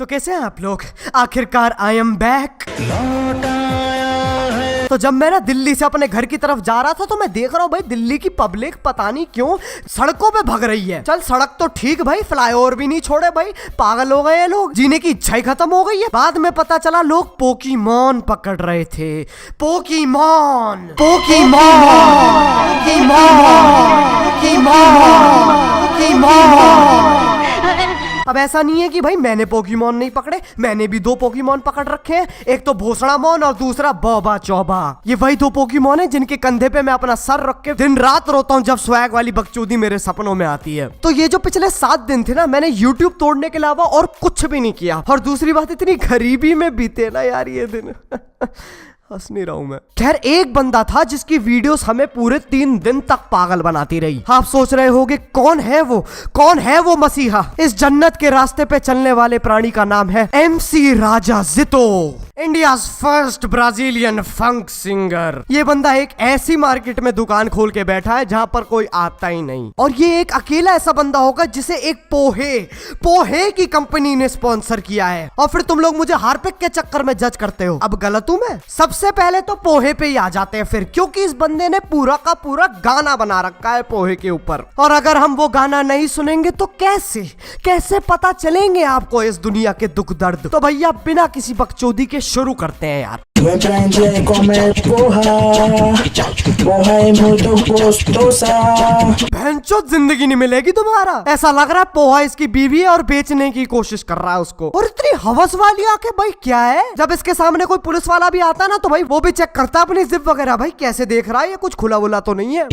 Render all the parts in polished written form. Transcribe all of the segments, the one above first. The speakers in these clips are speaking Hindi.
तो कैसे हैं आप लोग? आखिरकार आई एम बैक। तो जब मैं ना दिल्ली से अपने घर की तरफ जा रहा था तो मैं देख रहा हूँ भाई दिल्ली की पब्लिक पता नहीं क्यों सड़कों पे भग रही है। चल सड़क तो ठीक भाई, फ्लाईओवर भी नहीं छोड़े भाई, पागल हो गए हैं लोग, जीने की इच्छा ही खत्म हो गई है। बाद में पता चला लोग पोकीमॉन पकड़ रहे थे। Pokémon Pokémon Pokémon Pokémon. अब ऐसा नहीं है कि भाई मैंने पोकीमॉन नहीं पकड़े, मैंने भी 2 पोकीमॉन पकड़ रखे हैं, एक तो भोसड़ा मॉन और दूसरा बौबा चौबा। ये वही 2 पोकीमॉन है जिनके कंधे पे मैं अपना सर रख के दिन रात रोता हूँ जब स्वैग वाली बकचोदी मेरे सपनों में आती है। तो ये जो पिछले 7 दिन थे ना, मैंने यूट्यूब तोड़ने के अलावा और कुछ भी नहीं किया। और दूसरी बात, इतनी गरीबी में बीते ना यार ये दिन। हंस नहीं रहा हूं मैं। खैर एक बंदा था जिसकी वीडियोस हमें पूरे 3 दिन तक पागल बनाती रही। आप सोच रहे होगे कौन है वो मसीहा? इस जन्नत के रास्ते पे चलने वाले प्राणी का नाम है MC राजा जितो, इंडियाज फर्स्ट ब्राजीलियन फंक सिंगर। ये बंदा एक ऐसी मार्केट में दुकान खोल के बैठा है जहां पर कोई आता ही नहीं, और ये एक अकेला ऐसा बंदा होगा जिसे एक पोहे की कंपनी ने स्पॉन्सर किया है। और फिर तुम लोग मुझे हार्पिक के चक्कर में जज करते हो। अब गलत हूं मैं? सबसे पहले तो पोहे पे ही आ जाते हैं फिर, क्योंकि इस बंदे ने पूरा का पूरा गाना बना रखा है पोहे के ऊपर। और अगर हम वो गाना नहीं सुनेंगे तो कैसे पता चलेंगे आपको इस दुनिया के दुख दर्द? तो भैया बिना किसी बकचोदी के शुरू करते हैं यार। भैंचो जिंदगी नहीं मिलेगी दोबारा। ऐसा लग रहा है पोहा इसकी बीवी है और बेचने की कोशिश कर रहा है उसको। और इतनी हवस वाली आंखें भाई क्या है? जब इसके सामने कोई पुलिस वाला भी आता ना तो भाई वो भी चेक करता है अपनी जिप वगैरह, भाई कैसे देख रहा है ये, कुछ खुला वुला तो नहीं है।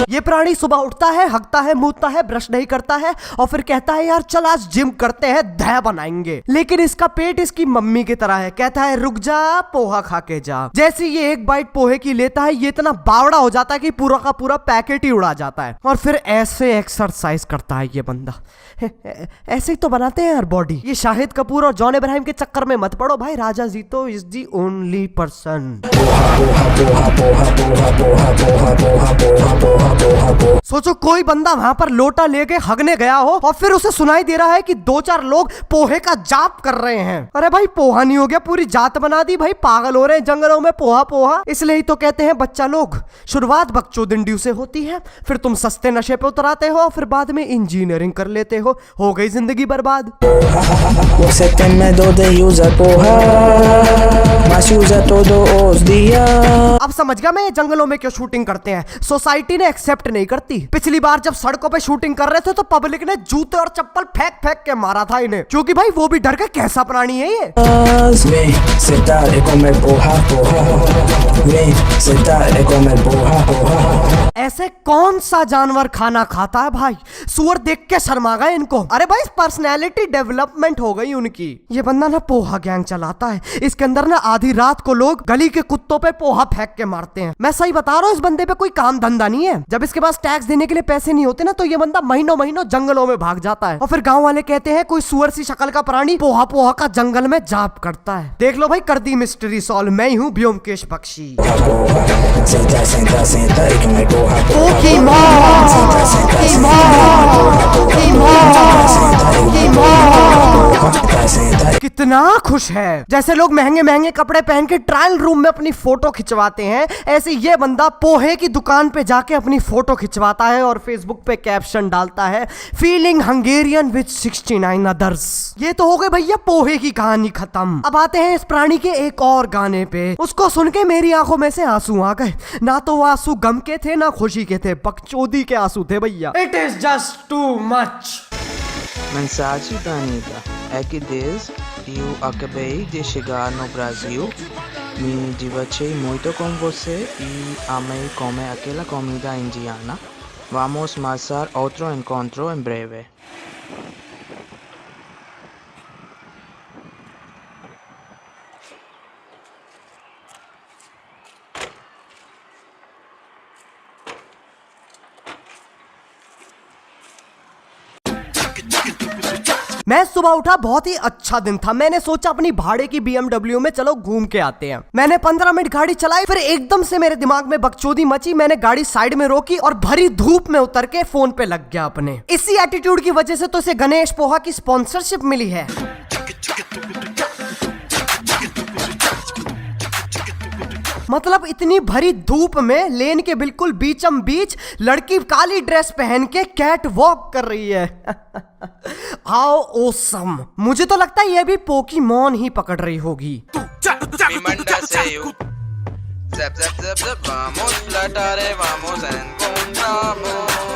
ये प्राणी सुबह उठता है, हगता है, मूतता है, ब्रश नहीं करता है और फिर कहता है यार चल आज जिम करते हैं, दह बनाएंगे। लेकिन इसका पेट इसकी मम्मी की तरह है, कहता है रुक जा पोहा खा के जा। जैसे ये एक बाइट पोहे की लेता है ये इतना बावड़ा हो जाता है कि पूरा का पूरा पैकेट ही उड़ा जाता है। और फिर ऐसे एक्सरसाइज करता है ये बंदा। ऐसे ही तो बनाते हैं यार बॉडी। ये शाहिद कपूर और जॉन इब्राहिम के चक्कर में मत पड़ो भाई, राजा जीतो इज दी ओनली पर्सन। सोचो कोई बंदा वहां पर लोटा लेके हगने गया हो और फिर उसे सुनाई दे रहा है कि 2-4 लोग पोहे का जाप कर रहे हैं। अरे भाई पोहा नहीं हो गया, पूरी जात बना दी भाई, पागल हो रहे हैं जंगलों में पोहा। इसलिए ही तो कहते हैं बच्चा लोग शुरुआत बकचोदिंडियों से होती है, फिर तुम सस्ते नशे पे उतराते हो, फिर बाद में इंजीनियरिंग कर लेते हो गई जिंदगी बर्बाद। अब समझ गया मैं ये जंगलों में क्यों शूटिंग करते हैं, सोसाइटी ने एक्सेप्ट नहीं करती। पिछली बार जब सड़कों पे शूटिंग कर रहे थे तो पब्लिक ने जूते और चप्पल फेंक के मारा था इन्हें, क्योंकि भाई वो भी डर के कैसा प्राणी है ये। ऐसे कौन सा जानवर खाना खाता है भाई? सुअर देख के शर्मा गए इनको। अरे भाई पर्सनैलिटी डेवलपमेंट हो गई उनकी। ये बंदा ना पोहा गैंग चलाता है, इसके अंदर ना आधी रात को लोग गली के कुत्तों पे पोहा फेंक के मारते हैं। मैं सही बता रहा हूँ, इस बंदे पे कोई काम धंधा नहीं है। जब इसके पास टैक्स देने के लिए पैसे नहीं होते ना तो ये बंदा महीनों जंगलों में भाग जाता है। और फिर गांव वाले कहते हैं कोई सुअर सी शक्ल का प्राणी पोहा का जंगल में जाप करता है। देख लो भाई कर दी मिस्ट्री सॉल्व, मैं ही हूँ व्योमकेश बख्शी। कितना खुश है। जैसे लोग महंगे कपड़े पहन के ट्रायल रूम में अपनी फोटो खिंचवाते हैं, ऐसे ये बंदा पोहे की दुकान पे जाके अपनी फोटो खिंचवाता है और फेसबुक पे कैप्शन डालता है फीलिंग हंगेरियन विद 69 अदर्स। ये तो हो गई भैया पोहे की कहानी खत्म। अब आते हैं इस प्राणी के एक और गाने पे। उसको सुन के मेरी आंखों में से आंसू आ गए। ना तो वो आंसू गम के थे ना खुशी के थे, बकचोदी के आंसू थे भैया। It is just too much. Mensagem da Anitta é que desde eu acabei de chegar no Brasil, me diverti muito com você e amei comer aquela comida indiana. Vamos marcar outro encontro em breve. मैं सुबह उठा, बहुत ही अच्छा दिन था। मैंने सोचा अपनी भाड़े की BMW में चलो घूम के आते हैं। मैंने 15 मिनट गाड़ी चलाई, फिर एकदम से मेरे दिमाग में बकचोदी मची। मैंने गाड़ी साइड में रोकी और भरी धूप में उतर के फोन पे लग गया अपने। इसी एटीट्यूड की वजह से तो इसे गणेश पोहा की स्पॉन्सरशिप मिली है। मतलब इतनी भरी धूप में लेन के बिल्कुल बीचम बीच लड़की काली ड्रेस पहन के कैट वॉक कर रही है। How awesome. मुझे तो लगता है ये भी पोकीमोन ही पकड़ रही होगी।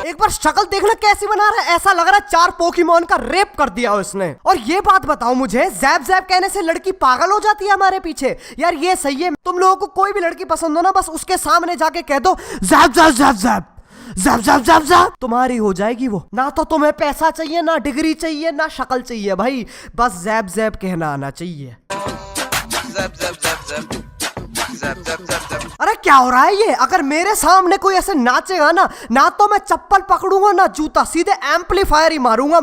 एक बार शक्ल देखना कैसी बना रहा है, ऐसा लग रहा है 4 पोकीमोन का रेप कर दिया उसने। और ये बात बताओ मुझे, जैब जैब कहने से लड़की पागल हो जाती है हमारे पीछे? यार ये सही है, तुम लोगों को कोई भी लड़की पसंद हो ना, बस उसके सामने जाके कह दो जैब जैब जैब जैब जैब जैब जैब जैब, तुम्हारी हो जाएगी वो। ना तो तुम्हें पैसा चाहिए, ना डिग्री चाहिए, ना शक्ल चाहिए भाई, बस जैब जैब कहना आना चाहिए। अरे क्या हो रहा है ये? अगर मेरे सामने कोई ऐसे नाचेगा ना, ना तो मैं चप्पल पकड़ूंगा ना जूता, सीधे एम्पलीफायर ही मारूंगा।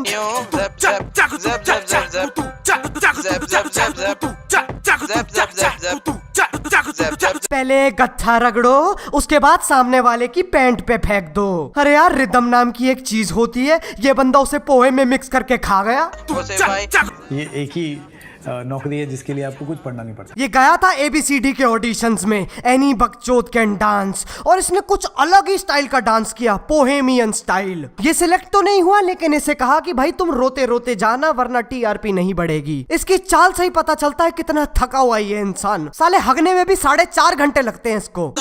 पहले गट्ठा रगड़ो, उसके बाद सामने वाले की पैंट पे फेंक दो। अरे यार रिदम नाम की एक चीज होती है, ये बंदा उसे पोहे में मिक्स करके खा गया। ये एक ही नौकरी है जिसके लिए आपको कुछ पढ़ना नहीं पड़ता। ये गया था ABCD के ऑडिशंस में, एनी बकचोद कैन डांस, और इसने कुछ अलग ही स्टाइल का डांस किया, पोहेमियन स्टाइल। ये सिलेक्ट तो नहीं हुआ, लेकिन इसे कहा कि भाई तुम रोते रोते जाना वरना TRP नहीं बढ़ेगी। इसकी चाल से ही पता चलता है कितना थका हुआ ये इंसान। साले हगने में भी 4.5 घंटे लगते हैं इसको।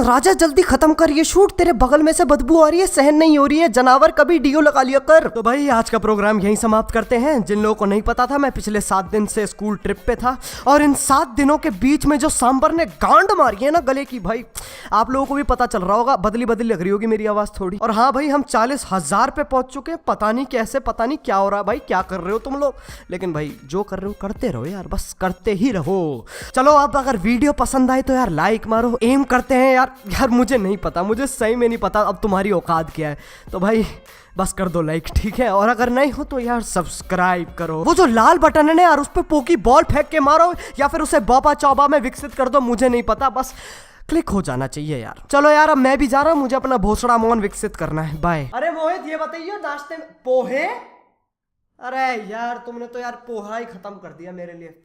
राजा जल्दी खत्म कर ये शूट, तेरे बगल में से बदबू आ रही है, सहन नहीं हो रही है। जनावर कभी डीओ लगा लिया कर। तो भाई आज का प्रोग्राम यहीं समाप्त करते हैं। जिन लोगों को नहीं पता था, मैं पिछले 7 दिन से स्कूल ट्रिप पे था, और इन 7 दिनों के बीच में जो सांबर ने गांड मारी है ना गले की, भाई आप लोगों को भी पता चल रहा होगा, बदली बदली लग रही होगी मेरी आवाज थोड़ी। और हाँ भाई, हम 40,000 पे पहुंच चुके हैं। पता नहीं कैसे, पता नहीं क्या हो रहा है भाई, क्या कर रहे हो तुम लोग, लेकिन भाई जो कर रहे हो करते रहो यार, बस करते ही रहो। चलो अब अगर वीडियो पसंद आए तो यार लाइक मारो, एम करते हैं यार मुझे नहीं पता, मुझे सही में नहीं पता अब तुम्हारी औकात क्या है, तो भाई बस कर दो लाइक, ठीक है? और अगर नहीं हो तो यार सब्सक्राइब करो। वो जो लाल बटन है ना यार, उस पे पोकी बॉल फेंक के मारो, या फिर उसे बॉबा चौबा में विकसित कर दो, मुझे नहीं पता, बस क्लिक हो जाना चाहिए यार। चलो यार अब मैं भी जा रहा हूँ, मुझे अपना भोसड़ा मोहन विकसित करना है। बाय। अरे मोहित ये बताइए, नाश्ते में पोहे? अरे यार तुमने तो यार पोहा ही खत्म कर दिया मेरे लिए।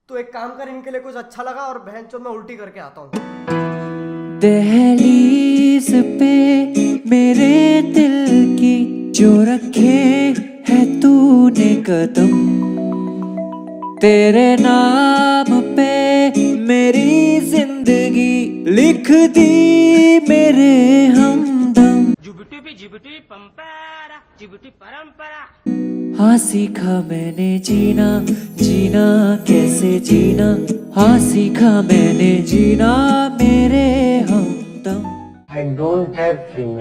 तो एक काम कर, इनके लिए कुछ अच्छा लगा और बहन चोद मैं उल्टी करके आता हूँ। दहलीज पे मेरे दिल की जो रखे है तूने कदम, तेरे नाम पे मेरी जिंदगी लिख दी मेरे हमदम। जिबुटी पंपारा, जिबुटी परंपरा। हाँ सीखा मैंने जीना, जीना कैसे जीना, हाँ सीखा मैंने जीना मेरे हमदम। I don't have female.